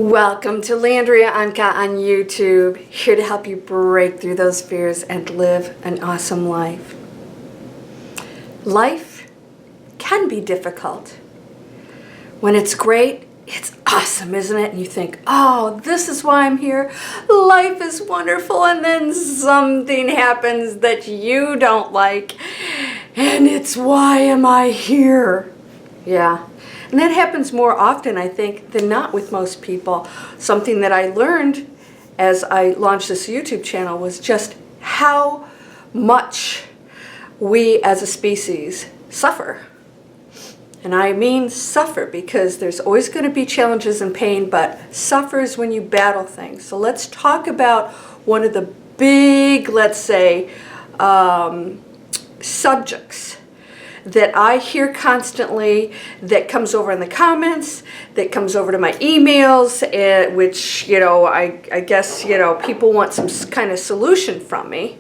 Welcome to Landria, Onkka on YouTube, here to help you break through those fears and live an awesome life. Life can be difficult. When it's great, it's awesome, isn't it? And you think, oh, this is why I'm here. Life is wonderful. And then something happens that you don't like. And it's, why am I here? Yeah. And that happens more often, I think, than not with most people. Something that I learned as I launched this YouTube channel was just how much we as a species suffer. And I mean suffer because there's always going to be challenges and pain, but suffer is when you battle things. So let's talk about one of the big, let's say, subjects that I hear constantly, that comes over in the comments, that comes over to my emails, which, I guess, people want some kind of solution from me.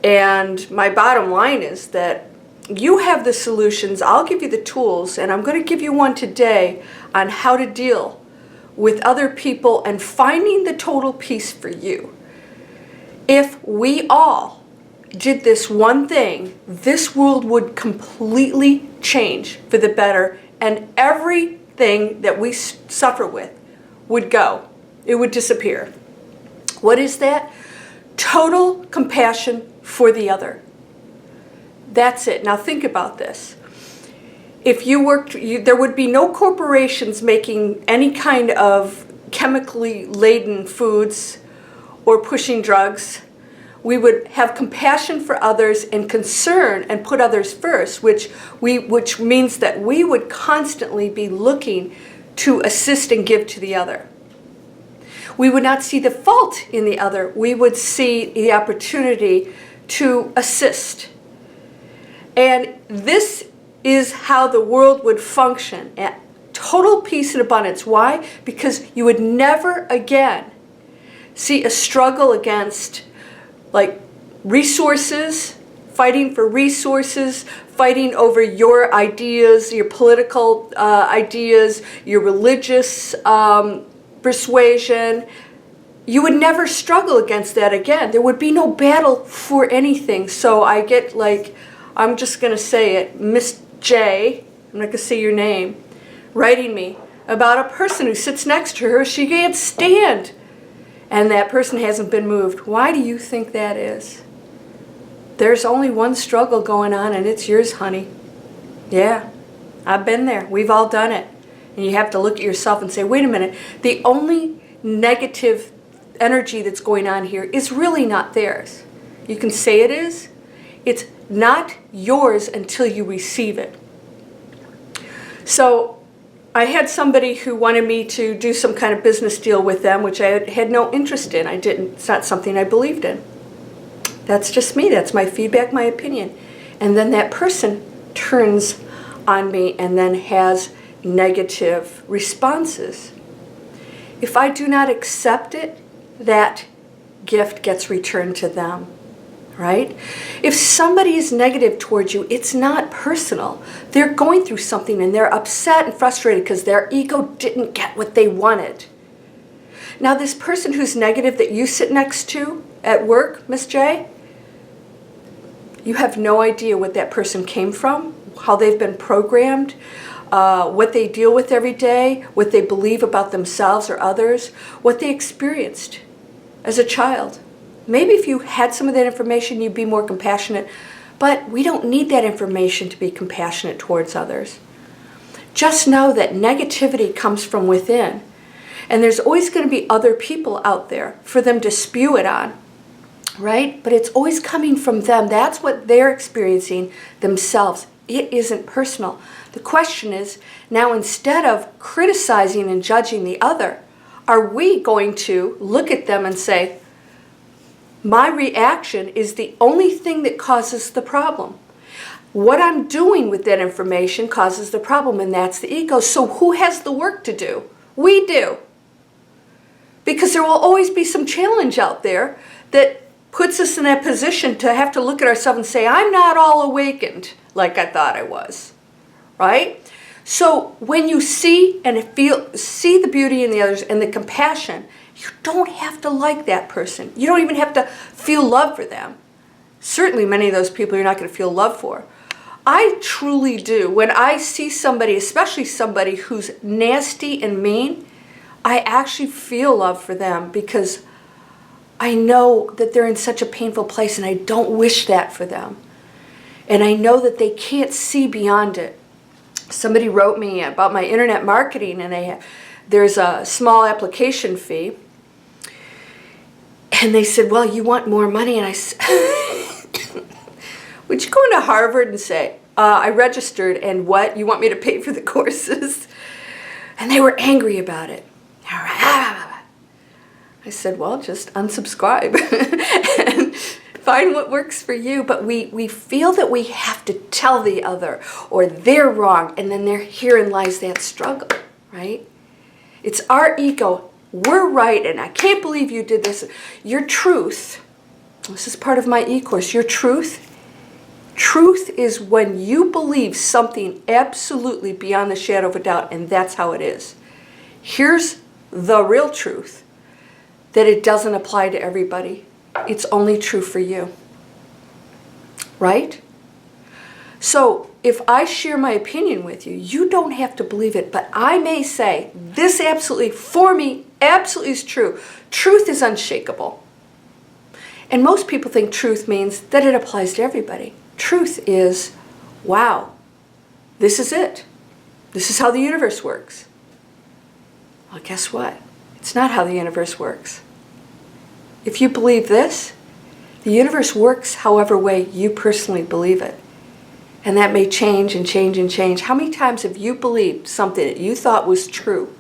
And my bottom line is that you have the solutions, I'll give you the tools, and I'm going to give you one today on how to deal with other people and finding the total peace for you. If we all did this one thing, this world would completely change for the better, and everything that we suffer with would go. It would disappear. What is that? Total compassion for the other. That's it. Now think about this. If you worked, there would be no corporations making any kind of chemically laden foods or pushing drugs. We would have compassion for others and concern and put others first, which means that we would constantly be looking to assist and give to the other. We would not see the fault in the other. We would see the opportunity to assist. And this is how the world would function at total peace and abundance. Why? Because you would never again see a struggle against resources, fighting for resources, fighting over your ideas, your political ideas, your religious persuasion. You would never struggle against that again. There would be no battle for anything. So I get I'm just going to say it, Miss J, I'm not going to say your name, writing me about a person who sits next to her. She can't stand. And that person hasn't been moved. Why do you think that is? There's only one struggle going on, and it's yours, honey. Yeah, I've been there. We've all done it. And you have to look at yourself and say, wait a minute, the only negative energy that's going on here is really not theirs. You can say it is. It's not yours until you receive it. So I had somebody who wanted me to do some kind of business deal with them, which I had no interest in. It's not something I believed in. That's just me. That's my feedback, my opinion. And then that person turns on me and then has negative responses. If I do not accept it, that gift gets returned to them. Right? If somebody is negative towards you, it's not personal. They're going through something and they're upset and frustrated because their ego didn't get what they wanted. Now this person who's negative that you sit next to at work, Miss J, you have no idea what that person came from, how they've been programmed, what they deal with every day, what they believe about themselves or others, what they experienced as a child. Maybe if you had some of that information, you'd be more compassionate, but we don't need that information to be compassionate towards others. Just know that negativity comes from within, and there's always going to be other people out there for them to spew it on, right? But it's always coming from them. That's what they're experiencing themselves. It isn't personal. The question is, now instead of criticizing and judging the other, are we going to look at them and say, my reaction is the only thing that causes the problem. What I'm doing with that information causes the problem, and that's the ego. So who has the work to do? We do. Because there will always be some challenge out there that puts us in that position to have to look at ourselves and say, I'm not all awakened like I thought I was. Right? So when you see the beauty in the others and the compassion, you don't have to like that person. You don't even have to feel love for them. Certainly many of those people you're not going to feel love for. I truly do. When I see somebody, especially somebody who's nasty and mean, I actually feel love for them because I know that they're in such a painful place and I don't wish that for them. And I know that they can't see beyond it. Somebody wrote me about my internet marketing and there's a small application fee. And they said, well, you want more money? And I said, would you go into Harvard and say, I registered and what? You want me to pay for the courses? And they were angry about it. I said, well, just unsubscribe and find what works for you. But we feel that we have to tell the other or they're wrong. And then herein lies that struggle, right? It's our ego. We're right. And I can't believe you did this. Your truth. This is part of my e-course. Your truth. Truth is when you believe something absolutely beyond the shadow of a doubt. And that's how it is. Here's the real truth. That it doesn't apply to everybody. It's only true for you. Right? So if I share my opinion with you, you don't have to believe it. But I may say, this absolutely, for me, absolutely is true. Truth is unshakable. And most people think truth means that it applies to everybody. Truth is, wow, this is it. This is how the universe works. Well, guess what? It's not how the universe works. If you believe this, the universe works however way you personally believe it. And that may change and change and change. How many times have you believed something that you thought was true?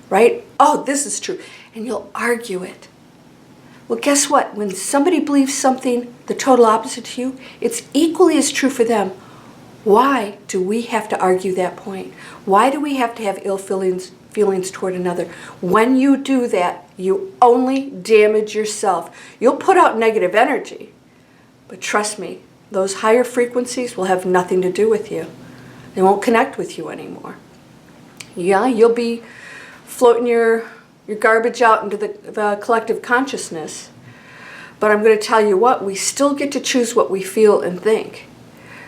Right? Oh, this is true. And you'll argue it. Well, guess what? When somebody believes something the total opposite to you, it's equally as true for them. Why do we have to argue that point? Why do we have to have ill feelings toward another? When you do that, you only damage yourself. You'll put out negative energy. But trust me, those higher frequencies will have nothing to do with you. They won't connect with you anymore. Yeah, you'll be floating your garbage out into the collective consciousness. But I'm going to tell you what, we still get to choose what we feel and think.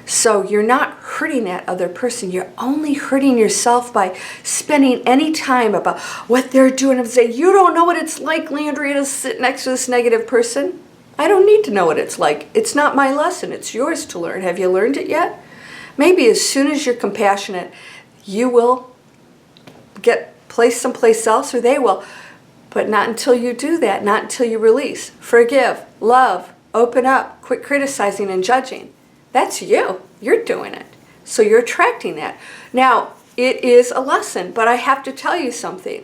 So you're not hurting that other person. You're only hurting yourself by spending any time about what they're doing and say, you don't know what it's like, Landria, to sit next to this negative person. I don't need to know what it's like. It's not my lesson. It's yours to learn. Have you learned it yet? Maybe as soon as you're compassionate, you will get placed someplace else or they will. But not until you do that. Not until you release. Forgive. Love. Open up. Quit criticizing and judging. That's you. You're doing it. So you're attracting that. Now, it is a lesson, but I have to tell you something.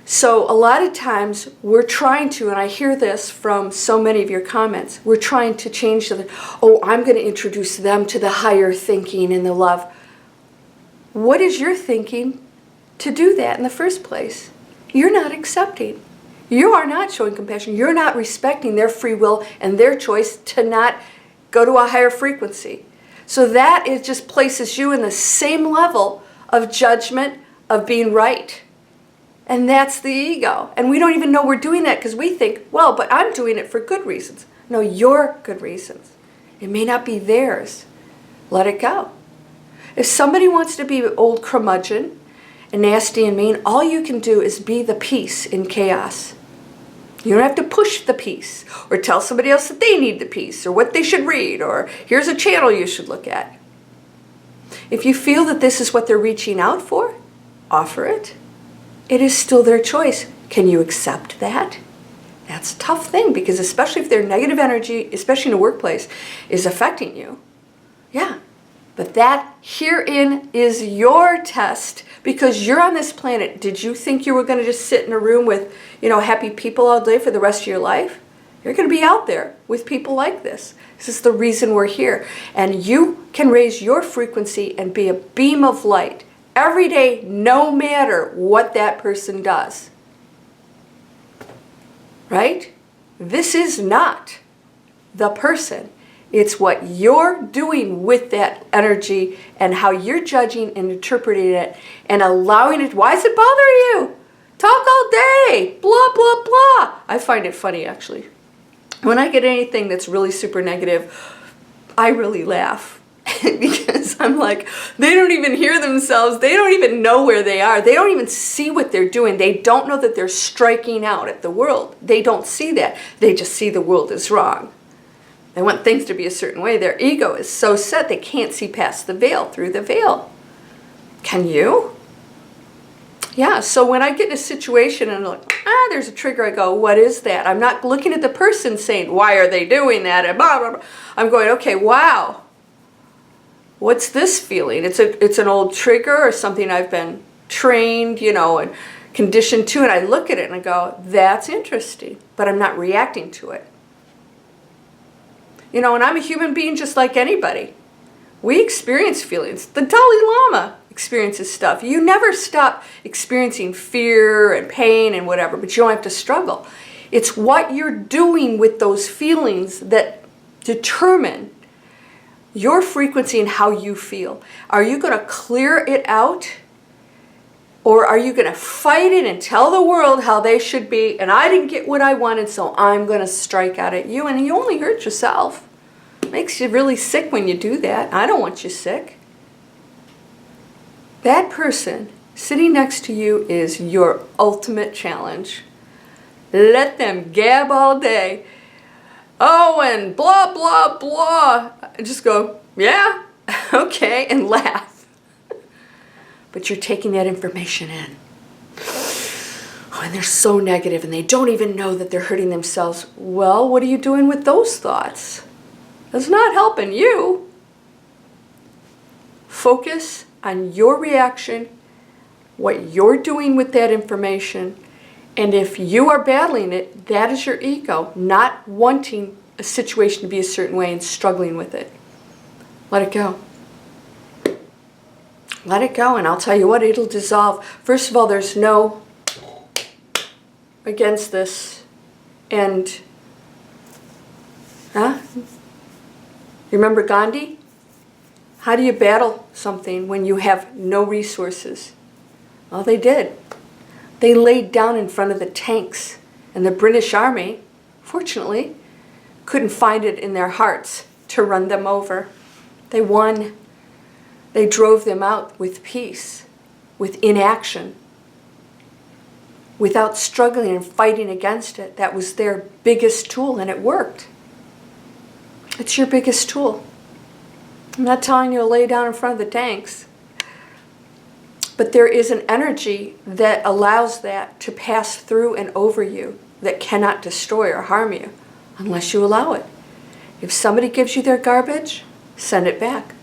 So a lot of times we're trying to, and I hear this from so many of your comments, we're trying to change I'm going to introduce them to the higher thinking and the love. What is your thinking to do that in the first place? You're not accepting. You are not showing compassion. You're not respecting their free will and their choice to not go to a higher frequency. So that it just places you in the same level of judgment, of being right. And that's the ego. And we don't even know we're doing that because we think, well, but I'm doing it for good reasons. No, your good reasons. It may not be theirs. Let it go. If somebody wants to be old curmudgeon and nasty and mean, all you can do is be the peace in chaos. You don't have to push the peace or tell somebody else that they need the peace or what they should read or here's a channel you should look at. If you feel that this is what they're reaching out for, offer it. It is still their choice. Can you accept that? That's a tough thing because especially if their negative energy, especially in a workplace, is affecting you. Yeah. But that herein is your test because you're on this planet. Did you think you were going to just sit in a room with, happy people all day for the rest of your life? You're going to be out there with people like this. This is the reason we're here. And you can raise your frequency and be a beam of light every day, no matter what that person does. Right? This is not the person. It's what you're doing with that energy and how you're judging and interpreting it and allowing it. Why does it bother you? Talk all day, blah, blah, blah. I find it funny, actually. When I get anything that's really super negative, I really laugh. Because I'm like, they don't even hear themselves. They don't even know where they are. They don't even see what they're doing. They don't know that they're striking out at the world. They don't see that. They just see the world is wrong. They want things to be a certain way. Their ego is so set they can't see past the veil, through the veil. Can you? Yeah, so when I get in a situation and I'm like, there's a trigger, I go, what is that? I'm not looking at the person saying, why are they doing that? And blah, blah, blah. I'm going, okay, wow. What's this feeling? It's an old trigger or something I've been trained, and conditioned to, and I look at it and I go, that's interesting, but I'm not reacting to it. And I'm a human being just like anybody. We experience feelings. The Dalai Lama experiences stuff. You never stop experiencing fear and pain and whatever, but you don't have to struggle. It's what you're doing with those feelings that determine your frequency and how you feel. Are you going to clear it out? Or are you going to fight it and tell the world how they should be, and I didn't get what I wanted, so I'm going to strike out at you, and you only hurt yourself. It makes you really sick when you do that. I don't want you sick. That person sitting next to you is your ultimate challenge. Let them gab all day. Oh, and blah, blah, blah. Just go, yeah, okay, and laugh. But you're taking that information in. Oh, and they're so negative and they don't even know that they're hurting themselves. Well, what are you doing with those thoughts? That's not helping you. Focus on your reaction, what you're doing with that information, and if you are battling it, that is your ego, not wanting a situation to be a certain way and struggling with it. Let it go. Let it go, and I'll tell you what, it'll dissolve. First of all, there's no against this. And, you remember Gandhi? How do you battle something when you have no resources? Well, they did. They laid down in front of the tanks, and the British Army, fortunately, couldn't find it in their hearts to run them over. They won. They drove them out with peace, with inaction, without struggling and fighting against it. That was their biggest tool, and it worked. It's your biggest tool. I'm not telling you to lay down in front of the tanks, but there is an energy that allows that to pass through and over you that cannot destroy or harm you unless you allow it. If somebody gives you their garbage, send it back.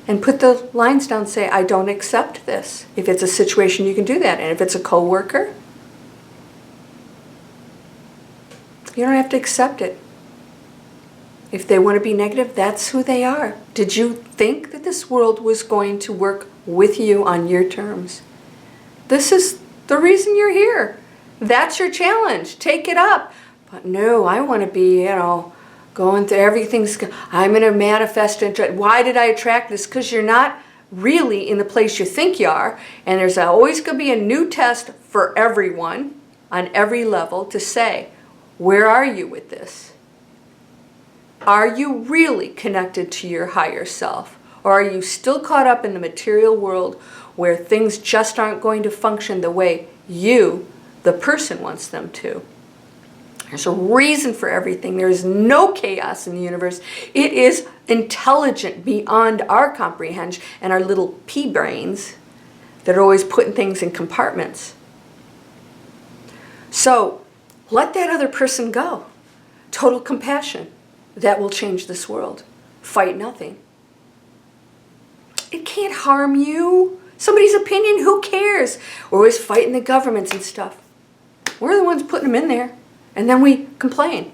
And put the lines down, say, I don't accept this. If it's a situation, you can do that. And if it's a coworker, you don't have to accept it. If they want to be negative, that's who they are. Did you think that this world was going to work with you on your terms? This is the reason you're here. That's your challenge. Take it up. But no, I want to be, going through everything's, I'm going to manifest and why did I attract this? Because you're not really in the place you think you are. And there's always going to be a new test for everyone on every level to say, where are you with this? Are you really connected to your higher self? Or are you still caught up in the material world where things just aren't going to function the way you, the person, wants them to? There's a reason for everything. There is no chaos in the universe. It is intelligent beyond our comprehension and our little pea brains that are always putting things in compartments. So let that other person go. Total compassion. That will change this world. Fight nothing. It can't harm you. Somebody's opinion, who cares? We're always fighting the governments and stuff. We're the ones putting them in there. And then we complain.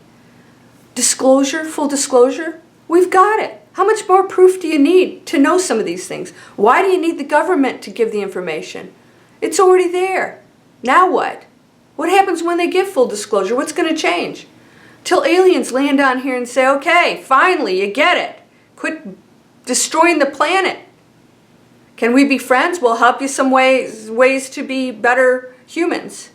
Disclosure, full disclosure, we've got it. How much more proof do you need to know some of these things? Why do you need the government to give the information? It's already there. Now what? What happens when they give full disclosure? What's going to change? till aliens land on here and say, okay, finally, you get it. Quit destroying the planet. Can we be friends? We'll help you some ways to be better humans.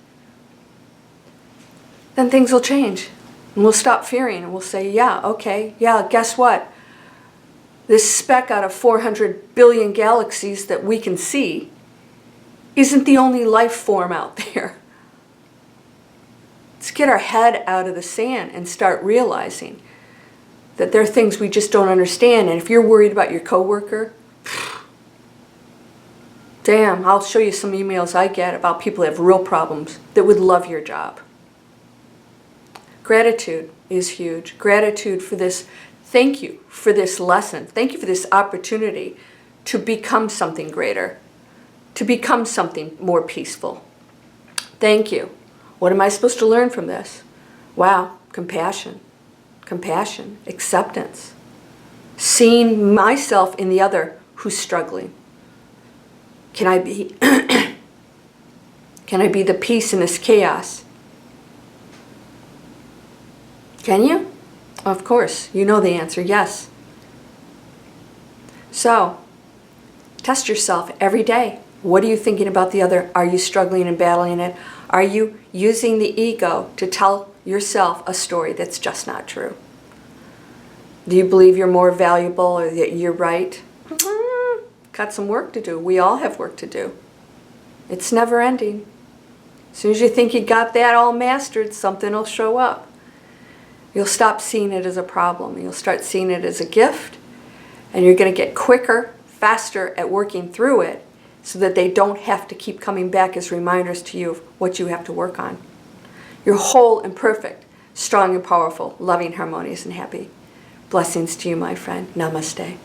Then things will change. And we'll stop fearing and we'll say, yeah, okay, yeah, guess what? This speck out of 400 billion galaxies that we can see isn't the only life form out there. Let's get our head out of the sand and start realizing that there are things we just don't understand. And if you're worried about your coworker, damn, I'll show you some emails I get about people that have real problems that would love your job. Gratitude is huge. Gratitude for this. Thank you for this lesson. Thank you for this opportunity to become something greater, to become something more peaceful. Thank you. What am I supposed to learn from this? Wow, compassion. Compassion, acceptance. Seeing myself in the other who's struggling. Can I be can I be the peace in this chaos? Can you? Of course, you know the answer, yes. So, test yourself every day. What are you thinking about the other? Are you struggling and battling it? Are you using the ego to tell yourself a story that's just not true? Do you believe you're more valuable or that you're right? Got some work to do. We all have work to do. It's never ending. As soon as you think you got that all mastered, something will show up. You'll stop seeing it as a problem. You'll start seeing it as a gift, and you're going to get quicker, faster at working through it so that they don't have to keep coming back as reminders to you of what you have to work on. You're whole and perfect, strong and powerful, loving, harmonious, and happy. Blessings to you, my friend. Namaste.